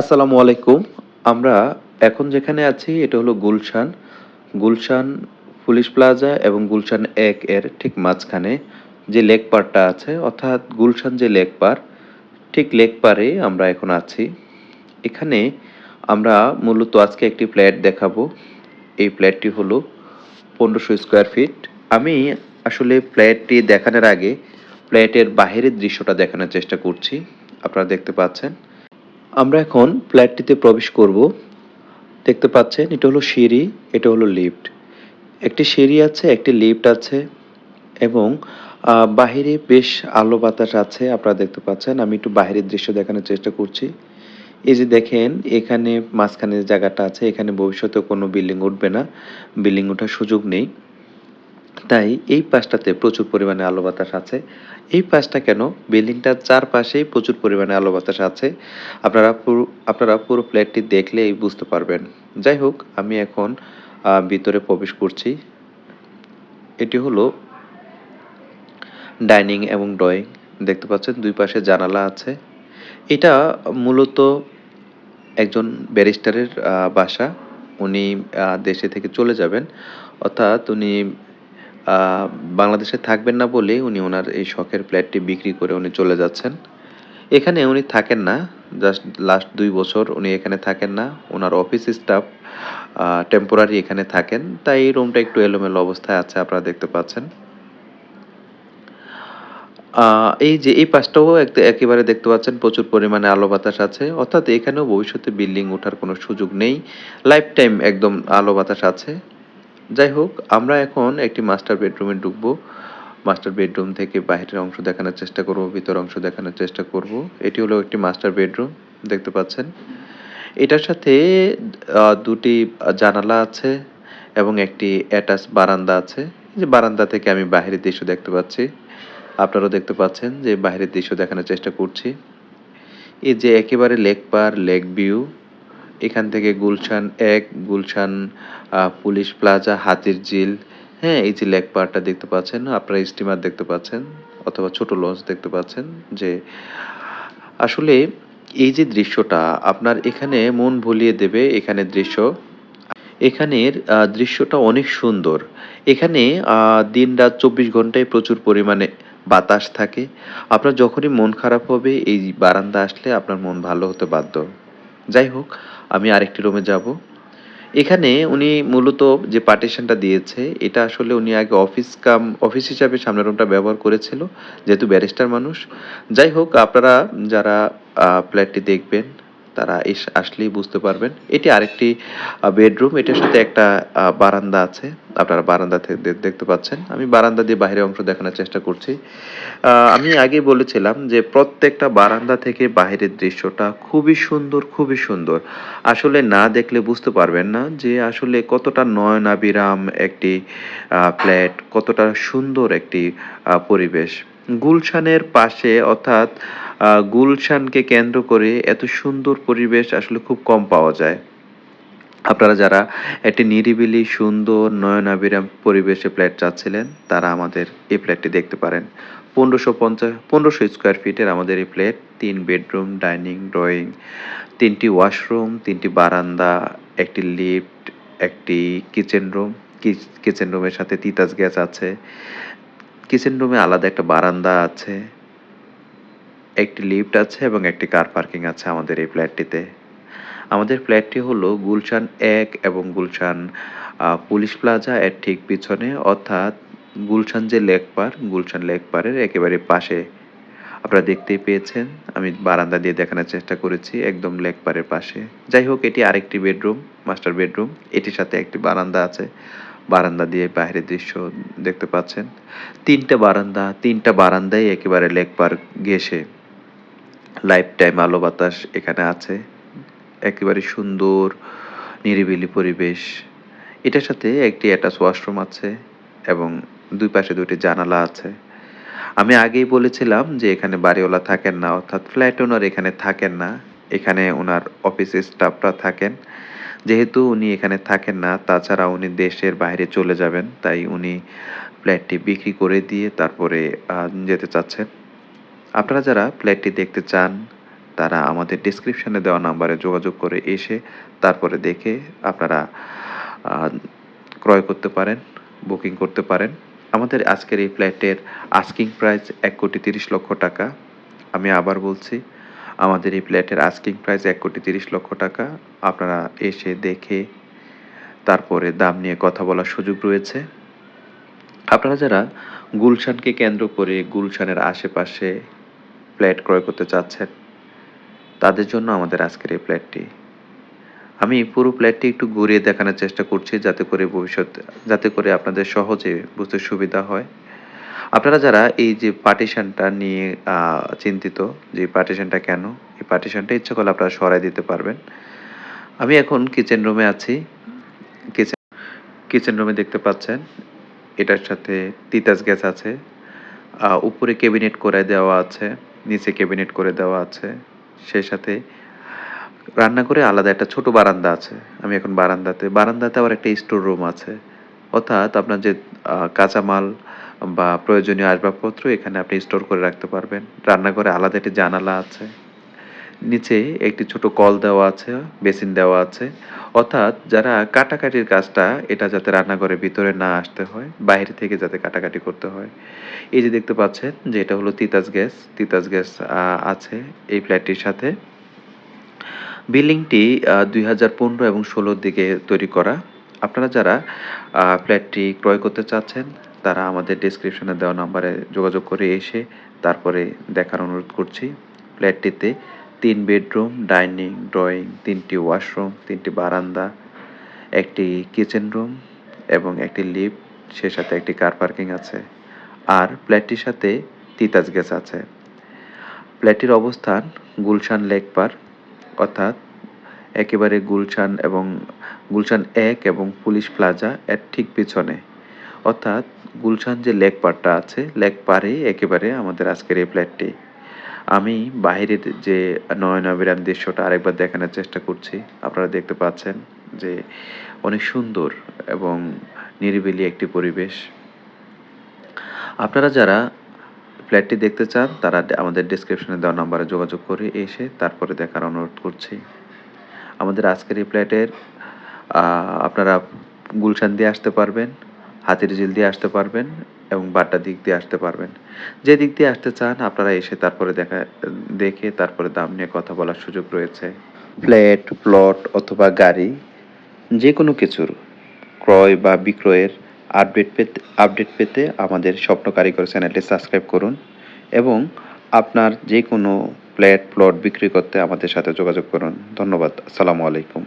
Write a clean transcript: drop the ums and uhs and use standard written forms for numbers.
আসসালামু আলাইকুম। আমরা এখন যেখানে আছি এটা হলো গুলশান। গুলশান পুলিশ প্লাজা এবং গুলশান ১ এর ঠিক মাঝখানে যে লেক পাড়টা আছে অর্থাৎ গুলশান যে লেক পাড়, ঠিক লেক পাড়ে আমরা এখন আছি। এখানে আমরা মূলত আজকে একটি ফ্ল্যাট দেখাবো। এই ফ্ল্যাটটি হলো ১৫০০ স্কোয়ার ফিট। আমি আসলে ফ্ল্যাটটি দেখানোর আগে ফ্ল্যাটের বাহিরের দৃশ্যটা দেখানোর চেষ্টা করছি। আপনারা দেখতে পাচ্ছেন। আমরা এখন ফ্ল্যাটটিতে প্রবেশ করব। দেখতে পাচ্ছেন এটা হলো সিঁড়ি, এটা হলো লিফট। একটি সিঁড়ি আছে, একটি লিফট আছে এবং বাহিরে বেশ আলো বাতাস আছে আপনারা দেখতে পাচ্ছেন। আমি একটু বাহিরের দৃশ্য দেখানোর চেষ্টা করছি। এই যে দেখেন এখানে মাঝখানে যে জায়গাটা আছে এখানে ভবিষ্যতে কোনো বিল্ডিং উঠবে না। বিল্ডিং ওঠার সুযোগ নেই। তাই এই পাশটাতে প্রচুর পরিমাণে আলো বাতাস আছে। এই পাশটা কেন? বিল্ডিংটার চারপাশেই প্রচুর পরিমাণে আলো বাতাস আছে। আপনারা পুরো আপনারা পুরো ফ্ল্যাটটি দেখলেই বুঝতে পারবেন। যাই হোক, আমি এখন ভিতরে প্রবেশ করছি। এটি হলো ডাইনিং এবং ড্রয়িং। দেখতে পাচ্ছেন ২ পাশে জানালা আছে। এটা মূলত একজন ব্যারিস্টারের বাসা। উনি দেশে থেকে চলে যাবেন। অর্থাৎ উনি আ বাংলাদেশে থাকবেন না বলে উনি উনার এই শখের ফ্ল্যাটটি বিক্রি করে উনি চলে যাচ্ছেন। এখানে উনি থাকেন না। জাস্ট লাস্ট ২ বছর উনি এখানে থাকেন না। উনার অফিস স্টাফ টেম্পোরারি এখানে থাকেন। তাই এই রুমটা একটু এলোমেলো অবস্থায় আছে আপনারা দেখতে পাচ্ছেন। আ এই যে এই পাশটাও একেবারে দেখতে পাচ্ছেন প্রচুর পরিমাণে আলো বাতাস আছে। অর্থাৎ এখানেও ভবিষ্যতে বিল্ডিং ওঠার কোনো সুযোগ নেই। লাইফ টাইম একদম আলো বাতাস আছে। যাই হোক, আমরা এখন একটি মাস্টার বেডরুমে ঢুকবো। মাস্টার বেডরুম থেকে বাহিরের অংশ দেখানোর চেষ্টা করব, ভিতর অংশ দেখানোর চেষ্টা করব। এটি হলো একটি মাস্টার বেডরুম, দেখতে পাচ্ছেন। এটার সাথে ২টি জানালা আছে এবং একটি অ্যাটাচ বারান্দা আছে। এই যে বারান্দা থেকে আমি বাহিরের দৃশ্য দেখতে পাচ্ছি। আপনারাও দেখতে পাচ্ছেন যে বাহিরের দৃশ্য দেখানোর চেষ্টা করছি। এই যে একেবারে লেক পাড়, লেক ভিউ। এখান থেকে গুলশান ১, গুলশান পুলিশ প্লাজা, হাতির ঝিল, হ্যাঁ? এই যে লেক পাড়টা দেখতে পাচ্ছেন, আপনারা স্টিমার দেখতে পাচ্ছেন অথবা ছোট লঞ্চ দেখতে পাচ্ছেন যে আসলে এই যে দৃশ্যটা আপনার এখানে মন ভুলিয়ে দেবে এখানের দৃশ্য। এখানের দৃশ্যটা অনেক সুন্দর। এখানে দিন-রাত ২৪ ঘন্টাই প্রচুর পরিমাণে বাতাস থাকে। আপনার যখনই মন খারাপ হবে এই বারান্দা আসলে আপনার মন ভালো হতে বাধ্য। যাই হোক, আমি আরেকটি রুমে যাব। এখানে উনি মূলত যে পার্টিশনটা দিয়েছে, এটা আসলে উনি আগে অফিস হিসাবে সামনের রুমটা ব্যবহার করেছিল, যেহেতু ব্যারিস্টার মানুষ। যাই হোক, আপনারা যারা ফ্ল্যাটটি দেখবেন, তারা আসলেই বুঝতে পারবেন। এটি আরেকটি বেডরুম। এটার সাথে একটা বারান্দা আছে। আপনারা বারান্দা থেকে দেখতে পাচ্ছেন। আমি বারান্দা দিয়ে বাহিরের অংশ দেখানোর চেষ্টা করছি। আমি আগেই বলেছিলাম যে প্রত্যেকটা বারান্দা থেকে বাহিরের দৃশ্যটা খুবই সুন্দর, খুবই সুন্দর। আসলে না দেখলে বুঝতে পারবেন না যে আসলে কতটা নয়নাভিরাম একটি ফ্ল্যাট, কতটা সুন্দর একটি পরিবেশ। গুলশানের পাশে অর্থাৎ গুলশানকে কেন্দ্র করে এত সুন্দর পরিবেশ আসলে খুব কম পাওয়া যায়। আপনারা যারা একটি নিরিবিলি সুন্দর নয়নাভিরাম পরিবেশে ফ্ল্যাট চাচ্ছিলেন, তারা আমাদের এই ফ্ল্যাটটি দেখতে পারেন। ১৫০০ স্কোয়ার ফিটের আমাদের এই ফ্ল্যাট ৩ বেডরুম, ডাইনিং, ড্রয়িং, ৩টি ওয়াশরুম, ৩টি বারান্দা, একটি লিফট, একটি কিচেন রুম। কিচেন রুমের সাথে তিতাস গ্যাস আছে। কিচেন রুমে আলাদা একটা বারান্দা আছে, একটি লিফট আছে এবং একটি কার পার্কিং আছে আমাদের এই ফ্ল্যাটটিতে। আমাদের ফ্ল্যাটটি হলো গুলশান ১ এবং গুলশান পুলিশ প্লাজা এর ঠিক পিছনে, অর্থাৎ গুলশান যে লেক পাড়, গুলশান লেক পাড়ের একেবারে পাশে। আপনারা দেখতেই পেয়েছেন, আমি বারান্দা দিয়ে দেখানোর চেষ্টা করেছি একদম লেক পাড়ের পাশে। যাই হোক, এটি আরেকটি বেডরুম, মাস্টার বেডরুম। এটির সাথে একটি বারান্দা আছে। বারান্দা দিয়ে বাইরের দৃশ্য দেখতে পাচ্ছেন। ৩টা বারান্দা, ৩টা বারান্দাই একেবারে লেক পাড় ঘেঁষে। লাইফ টাইম আলো বাতাস এখানে আছে। একেবারে সুন্দর নিরিবিলি পরিবেশ। এটার সাথে একটি অ্যাটাচ ওয়াশরুম আছে এবং ২ পাশে ২টি জানালা আছে। আমি আগেই বলেছিলাম যে এখানে বাড়িওয়ালা থাকেন না, অর্থাৎ ফ্ল্যাট ওনার এখানে থাকেন না। এখানে উনার অফিসের স্টাফরা থাকেন। যেহেতু উনি এখানে থাকেন না, তাছাড়া উনি দেশের বাইরে চলে যাবেন, তাই উনি ফ্ল্যাটটি বিক্রি করে দিয়ে তারপরে যেতে চাচ্ছেন। আপনারা যারা ফ্ল্যাটটি দেখতে চান, তারা আমাদের ডেসক্রিপশনে দেওয়া নাম্বারে যোগাযোগ করে এসে তারপরে দেখে আপনারা আ ক্রয় করতে পারেন, বুকিং করতে পারেন। আমাদের আজকের এই ফ্ল্যাটের আস্কিং প্রাইস ৳১,৩০,০০,০০০। আমি আবার বলছি, আমাদের এই ফ্ল্যাটের আস্কিং প্রাইস ৳১,৩০,০০,০০০। আপনারা এসে দেখে তারপরে দাম নিয়ে কথা বলার সুযোগ রয়েছে। আপনারা যারা গুলশানকে কেন্দ্র করে গুলশানের আশেপাশে ফ্ল্যাট ক্রয় করতে চাচ্ছেন, তাদের জন্য আমাদের আজকের এই ফ্ল্যাটটি। আমি পুরো ফ্ল্যাটটি একটু ঘুরিয়ে দেখানোর চেষ্টা করছি যাতে করে আপনাদের সহজে বুঝতে সুবিধা হয়। আপনারা যারা এই যে পার্টিশনটা নিয়ে চিন্তিত যে এই পার্টিশনটা কেন? এই পার্টিশনটা ইচ্ছা করলে আপনারা সরায় দিতে পারবেন। আমি এখন কিচেন রুমে আছি। কিচেন কিচেন রুমে দেখতে পাচ্ছেন এটার সাথে তিতাস গ্যাস আছে। উপরে ক্যাবিনেট করে দেওয়া আছে, নিচে ক্যাবিনেট করে দেওয়া আছে। সেই সাথে রান্নাঘরে আলাদা একটা ছোট বারান্দা আছে। আমি এখন বারান্দাতে আবার একটা স্টোর রুম আছে। অর্থাৎ আপনার যে কাঁচামাল বা প্রয়োজনীয় আসবাবপত্র এখানে আপনি স্টোর করে রাখতে পারবেন। রান্নাঘরে আলাদা একটি জানালা আছে। নিচে একটি ছোট কল দেওয়া আছে, বেসিন দেওয়া আছে। অর্থাৎ যারা কাটাকাটির কাজটা এটা যাতে রান্নাঘরের ভিতরে না আসতে হয়, বাইরে থেকে যাতে কাটাকাটি করতে হয়। এই যে দেখতে পাচ্ছেন যে এটা হলো তিতাস গ্যাস আছে এই ফ্ল্যাটটির সাথে। বিল্ডিংটি ২০১৫ এবং ১৬ র দিকে তৈরি করা। আপনারা যারা ফ্ল্যাটটি ক্রয় করতে চাচ্ছেন, তারা আমাদের ডেসক্রিপশনে দেওয়া নাম্বারে যোগাযোগ করে এসে তারপরে দেখার অনুরোধ করছি। ফ্ল্যাটটিতে ৩ বেডরুম, ডাইনিং, ড্রয়িং, ৩টি ওয়াশরুম, ৩টি বারান্দা, একটি কিচেন রুম এবং একটি লিফট, সে সাথে একটি কার পার্কিং আছে। আর ফ্ল্যাটটির সাথে তিতাস গ্যাস আছে। ফ্ল্যাটটির অবস্থান গুলশান লেক পার্ক, অর্থাৎ একেবারে গুলশান ১ এবং পুলিশ প্লাজা এর ঠিক পিছনে। অর্থাৎ গুলশান যে লেক পাড়টা আছে, লেক পাড়েই একেবারে আমাদের আজকের এই ফ্ল্যাটটি। আমি বাহিরের যে নয়নাভিরাম দৃশ্যটা আরেকবার দেখানোর চেষ্টা করছি। আপনারা দেখতে পাচ্ছেন যে অনেক সুন্দর এবং নিরিবিলি একটি পরিবেশ। আপনারা যারা ফ্ল্যাটটি দেখতে চান তারা আমাদের ডেসক্রিপশনে দেওয়া নাম্বারে যোগাযোগ করে এসে তারপরে দেখার অনুরোধ করছি। আমাদের আজকের এই ফ্ল্যাটের আপনারা গুলশান দিয়ে আসতে পারবেন, হাতিরঝিল দিয়ে আসতে পারবেন এবং বাড্ডা দিক দিয়ে আসতে পারবেন। যে দিক দিয়ে আসতে চান আপনারা এসে তারপরে দেখে তারপরে দাম নিয়ে কথা বলার সুযোগ রয়েছে। ফ্ল্যাট, প্লট অথবা গাড়ি যেকোনো কিছুর ক্রয় বা বিক্রয়ের আপডেট পেতে আমাদের স্বপ্ন কারিগর চ্যানেলটি সাবস্ক্রাইব করুন এবং আপনার যেকোনো ফ্ল্যাট, প্লট বিক্রি করতে আমাদের সাথে যোগাযোগ করুন। ধন্যবাদ। আসসালামু আলাইকুম।